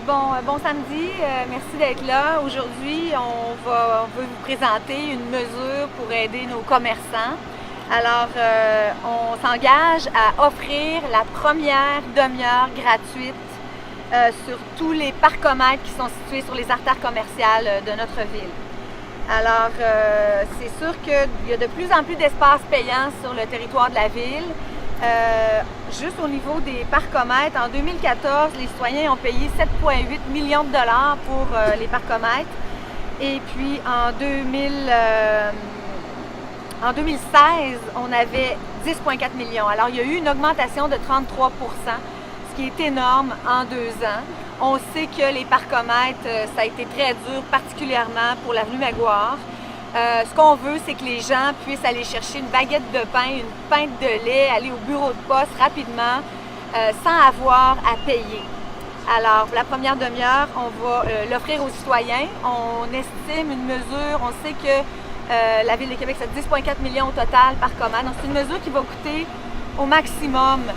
Bon samedi, merci d'être là. Aujourd'hui, on veut vous présenter une mesure pour aider nos commerçants. Alors, on s'engage à offrir la première demi-heure gratuite sur tous les parcomètres qui sont situés sur les artères commerciales de notre ville. Alors, c'est sûr qu'il y a de plus en plus d'espaces payants sur le territoire de la ville. Juste au niveau des parcomètres, en 2014, les citoyens ont payé 7,8 millions de dollars pour les parcomètres. Et puis en 2016, on avait 10,4 millions. Alors, il y a eu une augmentation de 33 %, ce qui est énorme en 2 ans. On sait que les parcomètres, ça a été très dur, particulièrement pour l'avenue Maguire. Ce qu'on veut, c'est que les gens puissent aller chercher une baguette de pain, une pinte de lait, aller au bureau de poste rapidement, sans avoir à payer. Alors, pour la première demi-heure, on va l'offrir aux citoyens. On estime une mesure, on sait que la Ville de Québec, c'est 10,4 millions au total par commande. Donc, c'est une mesure qui va coûter au maximum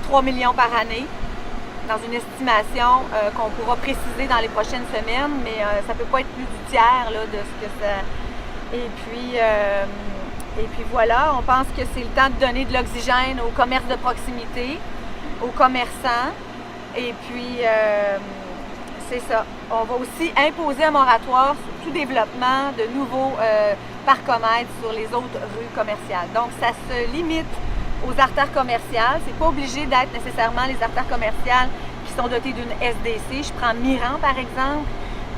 3 millions par année, dans une estimation qu'on pourra préciser dans les prochaines semaines, mais ça ne peut pas être plus du tiers là, de ce que ça... Et puis voilà, on pense que c'est le temps de donner de l'oxygène aux commerces de proximité, aux commerçants. Et puis, c'est ça. On va aussi imposer un moratoire sur tout développement de nouveaux parcomètres sur les autres rues commerciales. Donc, ça se limite aux artères commerciales. C'est pas obligé d'être nécessairement les artères commerciales qui sont dotées d'une SDC. Je prends Miran, par exemple,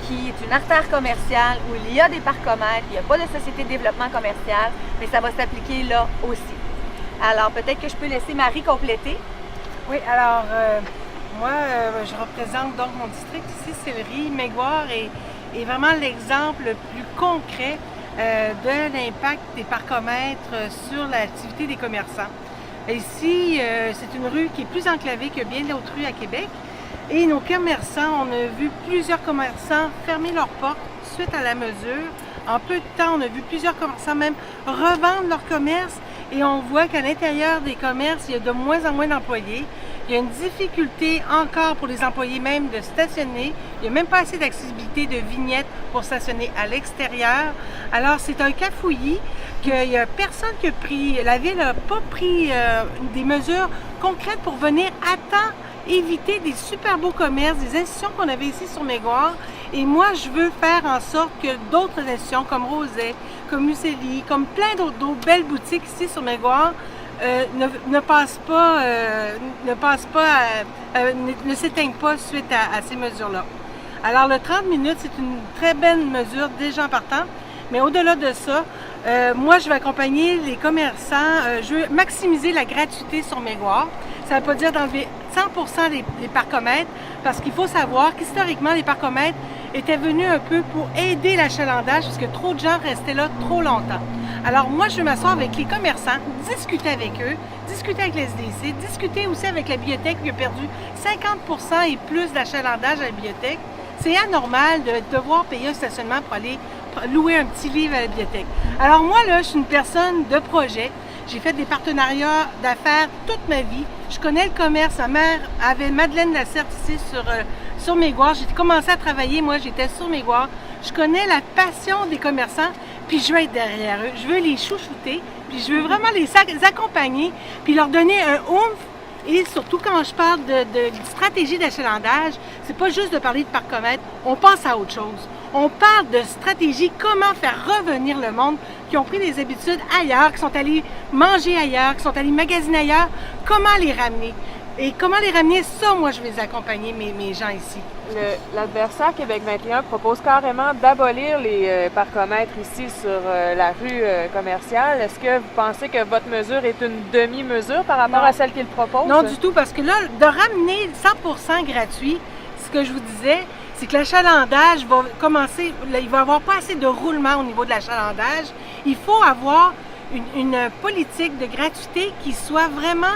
qui est une artère commerciale où il y a des parcomètres, il n'y a pas de société de développement commercial, mais ça va s'appliquer là aussi. Alors, peut-être que je peux laisser Marie compléter. Oui, alors, moi, je représente donc mon district ici, Sillery. Maguire est vraiment l'exemple le plus concret de l'impact des parcomètres sur l'activité des commerçants. Ici, c'est une rue qui est plus enclavée que bien d'autres rues à Québec. Et nos commerçants, on a vu plusieurs commerçants fermer leurs portes suite à la mesure. En peu de temps, on a vu plusieurs commerçants même revendre leur commerce et on voit qu'à l'intérieur des commerces, il y a de moins en moins d'employés. Il y a une difficulté encore pour les employés même de stationner. Il n'y a même pas assez d'accessibilité de vignettes pour stationner à l'extérieur. Alors, c'est un cafouillis qu'il n'y a personne qui a pris, la Ville n'a pas pris des mesures concrètes pour venir à temps éviter des super beaux commerces, des institutions qu'on avait ici sur Maguire. Et moi, je veux faire en sorte que d'autres institutions comme Roset, comme Muselli, comme plein d'autres belles boutiques ici sur Maguire ne s'éteignent pas suite à ces mesures-là. Alors, le 30 minutes, c'est une très belle mesure déjà en partant. Mais au-delà de ça, moi, je vais accompagner les commerçants. Je veux maximiser la gratuité sur Maguire. Ça ne veut pas dire d'enlever 100% des parcomètres, parce qu'il faut savoir qu'historiquement, les parcomètres étaient venus un peu pour aider l'achalandage, parce que trop de gens restaient là trop longtemps. Alors moi, je vais m'asseoir avec les commerçants, discuter avec eux, discuter avec les SDC, discuter aussi avec la bibliothèque qui a perdu 50% et plus d'achalandage à la bibliothèque. C'est anormal de devoir payer un stationnement pour aller louer un petit livre à la bibliothèque. Alors moi, là, je suis une personne de projet. J'ai fait des partenariats d'affaires toute ma vie. Je connais le commerce. Ma mère avait Madeleine Lacerte ici sur Maguire. J'ai commencé à travailler, moi, j'étais sur Maguire. Je connais la passion des commerçants, puis je veux être derrière eux. Je veux les chouchouter, puis je veux vraiment les accompagner, puis leur donner un oomph. Et surtout, quand je parle de stratégie d'achalandage, c'est pas juste de parler de parcomètres, on pense à autre chose. On parle de stratégie, comment faire revenir le monde qui ont pris des habitudes ailleurs, qui sont allés manger ailleurs, qui sont allés magasiner ailleurs, comment les ramener. Et comment les ramener, ça, moi, je vais les accompagner, mes gens ici. L'adversaire Québec 21 propose carrément d'abolir les parcomètres ici sur la rue commerciale. Est-ce que vous pensez que votre mesure est une demi-mesure par rapport à celle qu'il propose? Non, du tout, parce que là, de ramener 100% gratuit, ce que je vous disais, c'est que l'achalandage va commencer, il va y avoir pas assez de roulement au niveau de l'achalandage. Il faut avoir une politique de gratuité qui soit vraiment,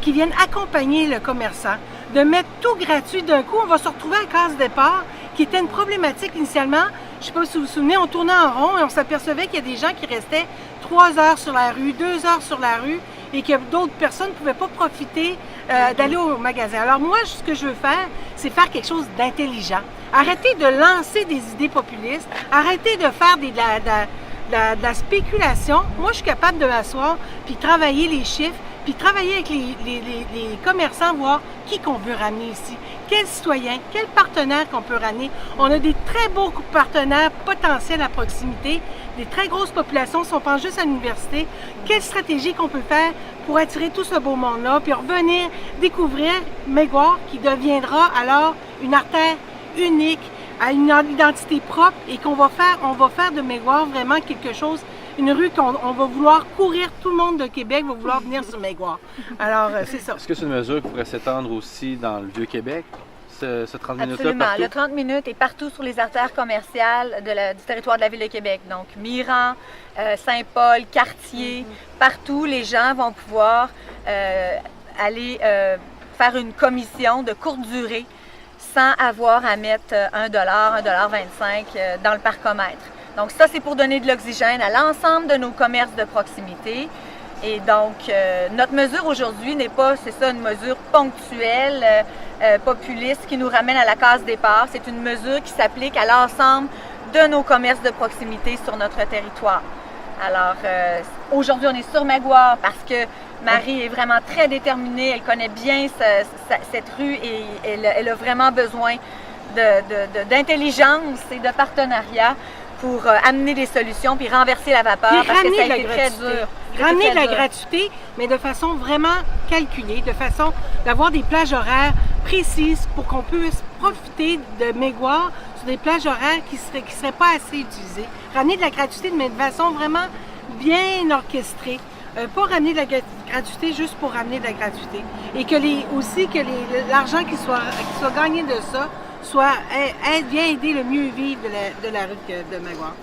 qui vienne accompagner le commerçant. De mettre tout gratuit d'un coup, on va se retrouver à case départ, qui était une problématique initialement. Je ne sais pas si vous vous souvenez, on tournait en rond et on s'apercevait qu'il y a des gens qui restaient 3 heures sur la rue, 2 heures sur la rue, et que d'autres personnes ne pouvaient pas profiter d'aller au magasin. Alors moi, ce que je veux faire, c'est faire quelque chose d'intelligent. Arrêter de lancer des idées populistes, arrêter de faire de la spéculation. Moi, je suis capable de m'asseoir, puis travailler les chiffres, puis travailler avec les commerçants, voir qui qu'on veut ramener ici, quels citoyens, quels partenaires qu'on peut ramener. On a des très beaux partenaires potentiels à proximité, des très grosses populations. Si on pense juste à l'université, quelle stratégie qu'on peut faire pour attirer tout ce beau monde-là, puis revenir découvrir Maiguard, qui deviendra alors une artère unique, à une identité propre, et on va faire de Maiguard vraiment quelque chose, une rue qu'on va vouloir courir, tout le monde de Québec va vouloir venir sur Maiguard. Alors, c'est ça. Est-ce que c'est une mesure qui pourrait s'étendre aussi dans le Vieux-Québec, ce 30 minutes-là Absolument. partout? Le 30 minutes est partout sur les artères commerciales du territoire de la Ville de Québec. Donc, Miran, Saint-Paul, Cartier, partout, les gens vont pouvoir aller faire une commission de courte durée sans avoir à mettre $1, $1,25 dans le parcomètre. Donc ça, c'est pour donner de l'oxygène à l'ensemble de nos commerces de proximité. Et donc, notre mesure aujourd'hui n'est pas, c'est ça, une mesure ponctuelle, populiste qui nous ramène à la case départ. C'est une mesure qui s'applique à l'ensemble de nos commerces de proximité sur notre territoire. Alors, aujourd'hui, on est sur Maiguard parce que Marie est vraiment très déterminée. Elle connaît bien cette rue et elle a vraiment besoin d'intelligence et de partenariat pour amener des solutions puis renverser la vapeur parce que ça a été très dur. Ramener de la gratuité, mais de façon vraiment calculée, de façon d'avoir des plages horaires précises pour qu'on puisse profiter de Maiguard sur des plages horaires qui seraient pas assez utilisées. Ramener de la gratuité, mais de façon vraiment bien orchestrée. Pas ramener de la gratuité juste pour ramener de la gratuité. Et que l'argent qui soit gagné de ça vient aider le mieux vivre de la rue de Maiguard.